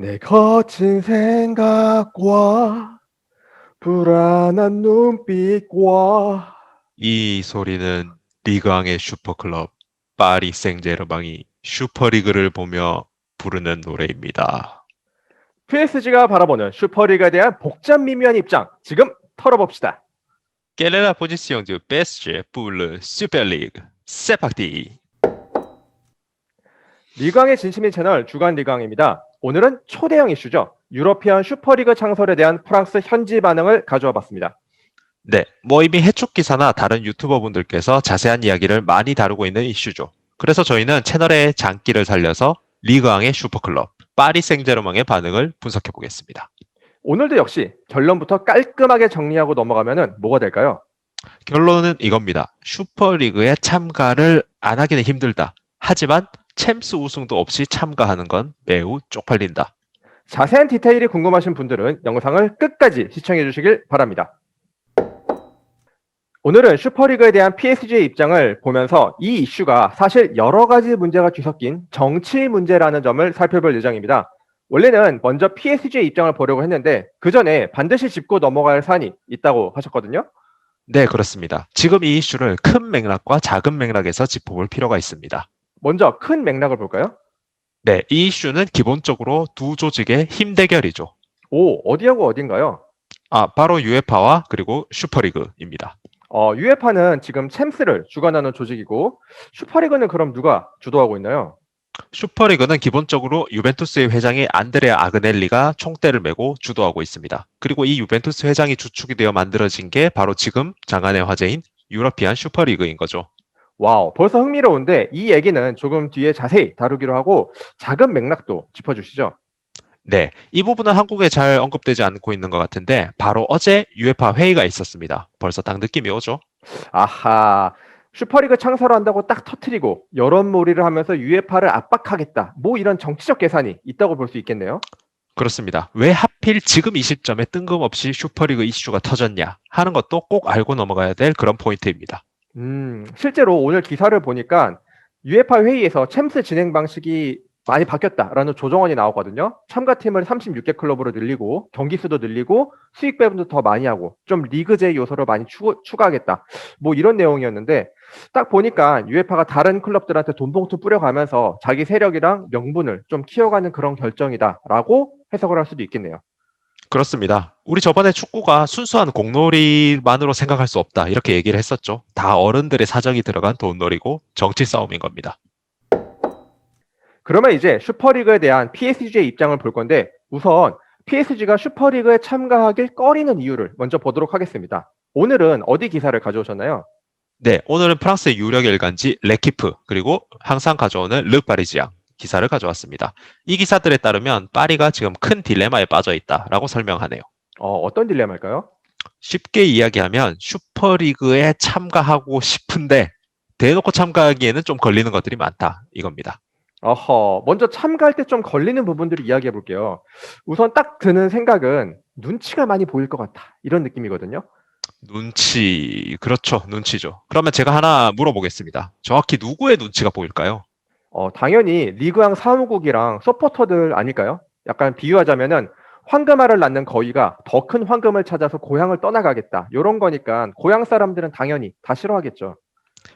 내 거친 생각과 불안한 눈빛과 이 소리는 리그왕의 슈퍼클럽 파리 생제르맹이 슈퍼리그를 보며 부르는 노래입니다. PSG가 바라보는 슈퍼리그에 대한 복잡 미묘한 입장 지금 털어봅시다. Quelle est la position du PSG pour le Super League? C'est parti! 리그왕의 진심인 채널 주간 리그왕입니다. 오늘은 초대형 이슈죠. 유러피안 슈퍼리그 창설에 대한 프랑스 현지 반응을 가져와 봤습니다. 네, 이미 해축 기사나 다른 유튜버 분들께서 자세한 이야기를 많이 다루고 있는 이슈죠. 그래서 저희는 채널의 장기를 살려서 리그왕의 슈퍼클럽 파리 생제르맹의 반응을 분석해 보겠습니다. 오늘도 역시 결론부터 깔끔하게 정리하고 넘어가면 뭐가 될까요? 결론은 이겁니다. 슈퍼리그에 참가를 안 하기는 힘들다. 하지만 챔스 우승도 없이 참가하는 건 매우 쪽팔린다. 자세한 디테일이 궁금하신 분들은 영상을 끝까지 시청해 주시길 바랍니다. 오늘은 슈퍼리그에 대한 PSG의 입장을 보면서 이 이슈가 사실 여러 가지 문제가 뒤섞인 정치 문제라는 점을 살펴볼 예정입니다. 원래는 먼저 PSG의 입장을 보려고 했는데 그 전에 반드시 짚고 넘어갈 사안이 있다고 하셨거든요. 네, 그렇습니다. 지금 이 이슈를 큰 맥락과 작은 맥락에서 짚어볼 필요가 있습니다. 먼저 큰 맥락을 볼까요? 네, 이 이슈는 기본적으로 두 조직의 힘 대결이죠. 어디하고 어딘가요? 바로 유에파와 그리고 슈퍼리그입니다. 유에파는 지금 챔스를 주관하는 조직이고 슈퍼리그는 그럼 누가 주도하고 있나요? 슈퍼리그는 기본적으로 유벤투스의 회장이 안드레아 아그넬리가 총대를 메고 주도하고 있습니다. 그리고 이 유벤투스 회장이 주축이 되어 만들어진 게 바로 지금 장안의 화제인 유러피안 슈퍼리그인 거죠. 와우, 벌써 흥미로운데 이 얘기는 조금 뒤에 자세히 다루기로 하고 작은 맥락도 짚어주시죠. 네, 이 부분은 한국에 잘 언급되지 않고 있는 것 같은데 바로 어제 유에파 회의가 있었습니다. 벌써 딱 느낌이 오죠? 아하, 슈퍼리그 창설한다고 딱 터트리고 여론몰이를 하면서 유에파를 압박하겠다. 뭐 이런 정치적 계산이 있다고 볼 수 있겠네요. 그렇습니다. 왜 하필 지금 이 시점에 뜬금없이 슈퍼리그 이슈가 터졌냐 하는 것도 꼭 알고 넘어가야 될 그런 포인트입니다. 실제로 오늘 기사를 보니까 유에파 회의에서 챔스 진행 방식이 많이 바뀌었다라는 조정안이 나오거든요. 참가팀을 36개 클럽으로 늘리고 경기 수도 늘리고 수익 배분도 더 많이 하고 좀 리그제 요소를 많이 추가하겠다. 뭐 이런 내용이었는데 딱 보니까 유에파가 다른 클럽들한테 돈 봉투 뿌려가면서 자기 세력이랑 명분을 좀 키워가는 그런 결정이다라고 해석을 할 수도 있겠네요. 그렇습니다. 우리 저번에 축구가 순수한 공놀이만으로 생각할 수 없다 이렇게 얘기를 했었죠. 다 어른들의 사정이 들어간 돈놀이고 정치 싸움인 겁니다. 그러면 이제 슈퍼리그에 대한 PSG의 입장을 볼 건데 우선 PSG가 슈퍼리그에 참가하길 꺼리는 이유를 먼저 보도록 하겠습니다. 오늘은 어디 기사를 가져오셨나요? 네, 오늘은 프랑스의 유력 일간지 레키프 그리고 항상 가져오는 르 파리지앙 기사를 가져왔습니다. 이 기사들에 따르면 파리가 지금 큰 딜레마에 빠져 있다라고 설명하네요. 어떤 딜레마일까요? 쉽게 이야기하면 슈퍼리그에 참가하고 싶은데 대놓고 참가하기에는 좀 걸리는 것들이 많다 이겁니다. 먼저 참가할 때 좀 걸리는 부분들을 이야기해 볼게요. 우선 딱 드는 생각은 눈치가 많이 보일 것 같다. 이런 느낌이거든요. 눈치, 그렇죠. 눈치죠. 그러면 제가 하나 물어보겠습니다. 정확히 누구의 눈치가 보일까요? 당연히 리그왕 사무국이랑 서포터들 아닐까요? 약간 비유하자면은 황금알을 낳는 거위가 더 큰 황금을 찾아서 고향을 떠나가겠다. 이런 거니까 고향 사람들은 당연히 다 싫어하겠죠.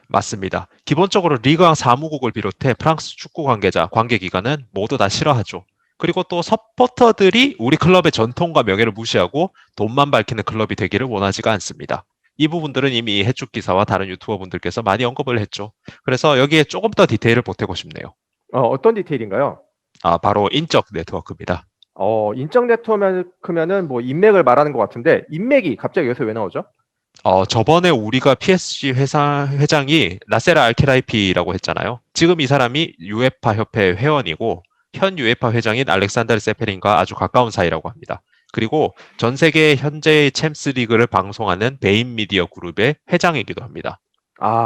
맞습니다. 기본적으로 리그왕 사무국을 비롯해 프랑스 축구 관계자, 관계기관은 모두 다 싫어하죠. 그리고 또 서포터들이 우리 클럽의 전통과 명예를 무시하고 돈만 밝히는 클럽이 되기를 원하지가 않습니다. 이 부분들은 이미 해축 기사와 다른 유튜버 분들께서 많이 언급을 했죠. 그래서 여기에 조금 더 디테일을 보태고 싶네요. 어떤 디테일인가요? 바로 인적 네트워크입니다. 인적 네트워크면은 뭐 인맥을 말하는 것 같은데 인맥이 갑자기 여기서 왜 나오죠? 저번에 우리가 PSG 회장이 나세라 알케라이피라고 했잖아요. 지금 이 사람이 유에파 협회 회원이고 현 유에파 회장인 알렉산더 세페린과 아주 가까운 사이라고 합니다. 그리고 전 세계 현재의 챔스 리그를 방송하는 베인 미디어 그룹의 회장이기도 합니다.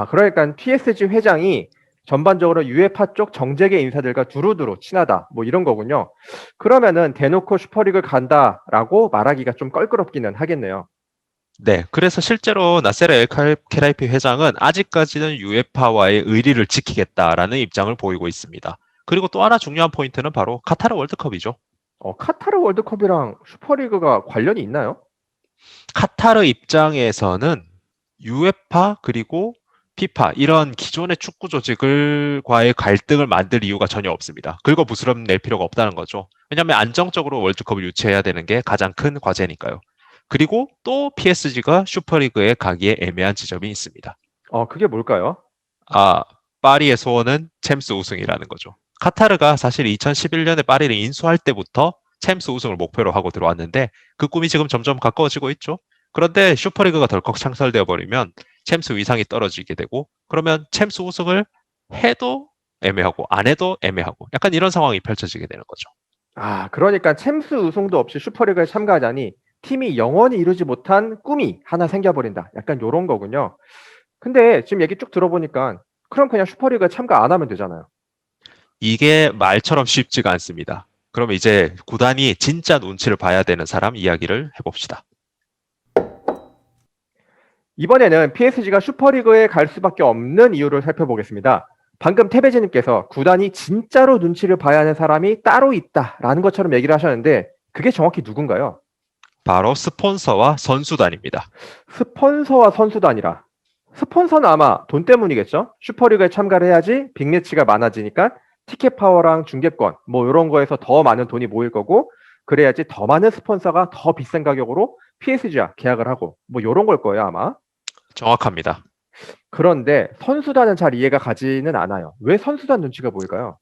그러니까 PSG 회장이 전반적으로 유에파 쪽 정재계 인사들과 두루두루 친하다. 뭐 이런 거군요. 그러면은 대놓고 슈퍼리그 간다라고 말하기가 좀 껄끄럽기는 하겠네요. 네, 그래서 실제로 나세라 엘케라이피 회장은 아직까지는 유에파와의 의리를 지키겠다라는 입장을 보이고 있습니다. 그리고 또 하나 중요한 포인트는 바로 카타르 월드컵이죠. 카타르 월드컵이랑 슈퍼리그가 관련이 있나요? 카타르 입장에서는 유에파 그리고 피파 이런 기존의 축구 조직과의 갈등을 만들 이유가 전혀 없습니다. 긁어부스럼 낼 필요가 없다는 거죠. 왜냐하면 안정적으로 월드컵을 유치해야 되는 게 가장 큰 과제니까요. 그리고 또 PSG가 슈퍼리그에 가기에 애매한 지점이 있습니다. 그게 뭘까요? 아, 파리의 소원은 챔스 우승이라는 거죠. 카타르가 사실 2011년에 파리를 인수할 때부터 챔스 우승을 목표로 하고 들어왔는데 그 꿈이 지금 점점 가까워지고 있죠. 그런데 슈퍼리그가 덜컥 창설되어 버리면 챔스 위상이 떨어지게 되고 그러면 챔스 우승을 해도 애매하고 안 해도 애매하고 약간 이런 상황이 펼쳐지게 되는 거죠. 그러니까 챔스 우승도 없이 슈퍼리그에 참가하자니 팀이 영원히 이루지 못한 꿈이 하나 생겨버린다. 약간 요런 거군요. 근데 지금 얘기 쭉 들어보니까 그럼 그냥 슈퍼리그에 참가 안 하면 되잖아요. 이게 말처럼 쉽지가 않습니다. 그러면 이제 구단이 진짜 눈치를 봐야 되는 사람 이야기를 해봅시다. 이번에는 PSG가 슈퍼리그에 갈 수밖에 없는 이유를 살펴보겠습니다. 방금 태배지님께서 구단이 진짜로 눈치를 봐야 하는 사람이 따로 있다라는 것처럼 얘기를 하셨는데 그게 정확히 누군가요? 바로 스폰서와 선수단입니다. 스폰서와 선수단이라. 스폰서는 아마 돈 때문이겠죠? 슈퍼리그에 참가를 해야지 빅매치가 많아지니까 티켓 파워랑 중계권 뭐 이런 거에서 더 많은 돈이 모일 거고 그래야지 더 많은 스폰서가 더 비싼 가격으로 PSG와 계약을 하고 뭐 이런 걸 거예요 아마. 정확합니다. 그런데 선수단은 잘 이해가 가지는 않아요. 왜 선수단 눈치가 보일까요?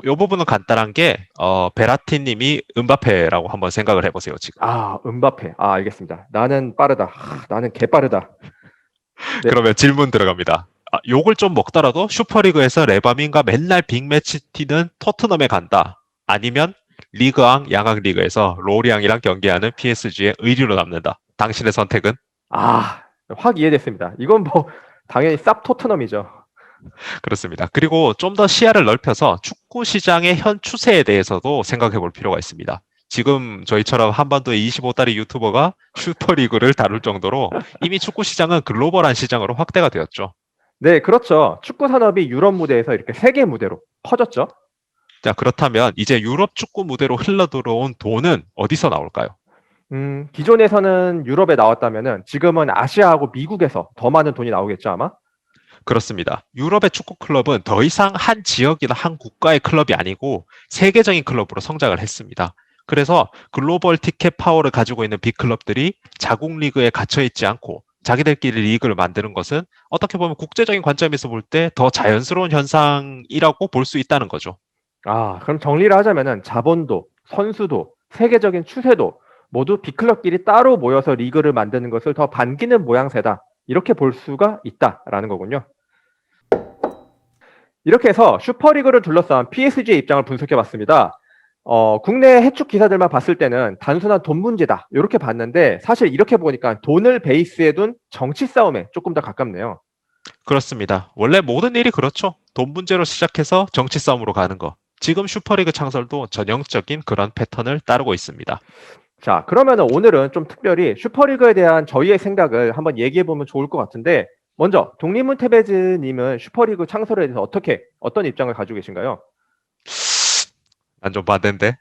이 부분은 간단한 게 베라티 님이 은바페라고 한번 생각을 해보세요, 지금. 은바페. 알겠습니다. 나는 빠르다. 나는 개 빠르다. 네. 그러면 질문 들어갑니다. 욕을 좀 먹더라도 슈퍼리그에서 레바민과 맨날 빅매치 뛰는 토트넘에 간다. 아니면 리그왕 양학 리그에서 로리앙이랑 경기하는 PSG의 의리로 남는다. 당신의 선택은? 확 이해됐습니다. 이건 뭐 당연히 쌉 토트넘이죠. 그렇습니다. 그리고 좀 더 시야를 넓혀서 축구 시장의 현 추세에 대해서도 생각해 볼 필요가 있습니다. 지금 저희처럼 한반도의 25다리 유튜버가 슈퍼리그를 다룰 정도로 이미 축구 시장은 글로벌한 시장으로 확대가 되었죠. 네, 그렇죠. 축구 산업이 유럽 무대에서 이렇게 세계 무대로 커졌죠. 자, 그렇다면 이제 유럽 축구 무대로 흘러들어온 돈은 어디서 나올까요? 기존에서는 유럽에 나왔다면은 지금은 아시아하고 미국에서 더 많은 돈이 나오겠죠, 아마? 그렇습니다. 유럽의 축구 클럽은 더 이상 한 지역이나 한 국가의 클럽이 아니고 세계적인 클럽으로 성장을 했습니다. 그래서 글로벌 티켓 파워를 가지고 있는 빅클럽들이 자국 리그에 갇혀 있지 않고 자기들끼리 리그를 만드는 것은 어떻게 보면 국제적인 관점에서 볼 때 더 자연스러운 현상이라고 볼 수 있다는 거죠. 그럼 정리를 하자면은 자본도, 선수도, 세계적인 추세도 모두 빅클럽끼리 따로 모여서 리그를 만드는 것을 더 반기는 모양새다. 이렇게 볼 수가 있다라는 거군요. 이렇게 해서 슈퍼리그를 둘러싼 PSG의 입장을 분석해봤습니다. 국내 해축 기사들만 봤을 때는 단순한 돈 문제다 이렇게 봤는데 사실 이렇게 보니까 돈을 베이스에 둔 정치 싸움에 조금 더 가깝네요. 그렇습니다. 원래 모든 일이 그렇죠. 돈 문제로 시작해서 정치 싸움으로 가는 거. 지금 슈퍼리그 창설도 전형적인 그런 패턴을 따르고 있습니다. 자, 그러면 오늘은 좀 특별히 슈퍼리그에 대한 저희의 생각을 한번 얘기해보면 좋을 것 같은데 먼저 독립문 테베즈님은 슈퍼리그 창설에 대해서 어떤 입장을 가지고 계신가요? 난 좀 반대인데.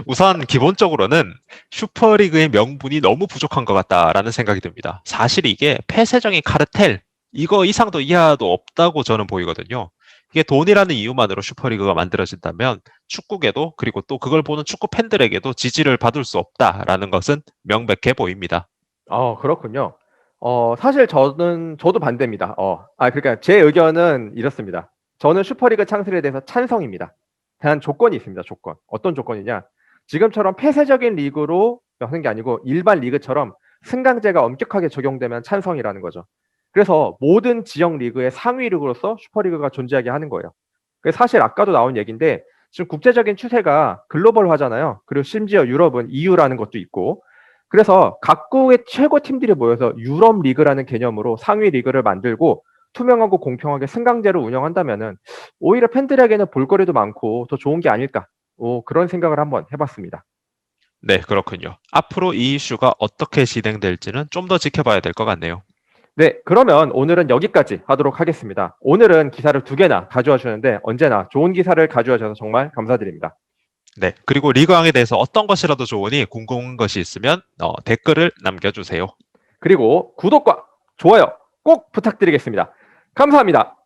우선 기본적으로는 슈퍼리그의 명분이 너무 부족한 것 같다라는 생각이 듭니다. 사실 이게 폐쇄적인 카르텔, 이거 이상도 이하도 없다고 저는 보이거든요. 이게 돈이라는 이유만으로 슈퍼리그가 만들어진다면 축구계도 그리고 또 그걸 보는 축구 팬들에게도 지지를 받을 수 없다라는 것은 명백해 보입니다. 그렇군요. 사실 저도 반대입니다. 그러니까 제 의견은 이렇습니다. 저는 슈퍼리그 창설에 대해서 찬성입니다. 단 조건이 있습니다. 조건. 어떤 조건이냐? 지금처럼 폐쇄적인 리그로 하는 게 아니고 일반 리그처럼 승강제가 엄격하게 적용되면 찬성이라는 거죠. 그래서 모든 지역 리그의 상위 리그로서 슈퍼리그가 존재하게 하는 거예요. 그래서 사실 아까도 나온 얘기인데 지금 국제적인 추세가 글로벌화잖아요. 그리고 심지어 유럽은 EU라는 것도 있고 그래서 각국의 최고 팀들이 모여서 유럽 리그라는 개념으로 상위 리그를 만들고 투명하고 공평하게 승강제로 운영한다면은 오히려 팬들에게는 볼거리도 많고 더 좋은 게 아닐까. 그런 생각을 한번 해봤습니다. 네, 그렇군요. 앞으로 이 이슈가 어떻게 진행될지는 좀 더 지켜봐야 될 것 같네요. 네, 그러면 오늘은 여기까지 하도록 하겠습니다. 오늘은 기사를 2개나 가져와 주셨는데 언제나 좋은 기사를 가져와 주셔서 정말 감사드립니다. 네. 그리고 리그왕에 대해서 어떤 것이라도 좋으니 궁금한 것이 있으면 댓글을 남겨주세요. 그리고 구독과 좋아요 꼭 부탁드리겠습니다. 감사합니다.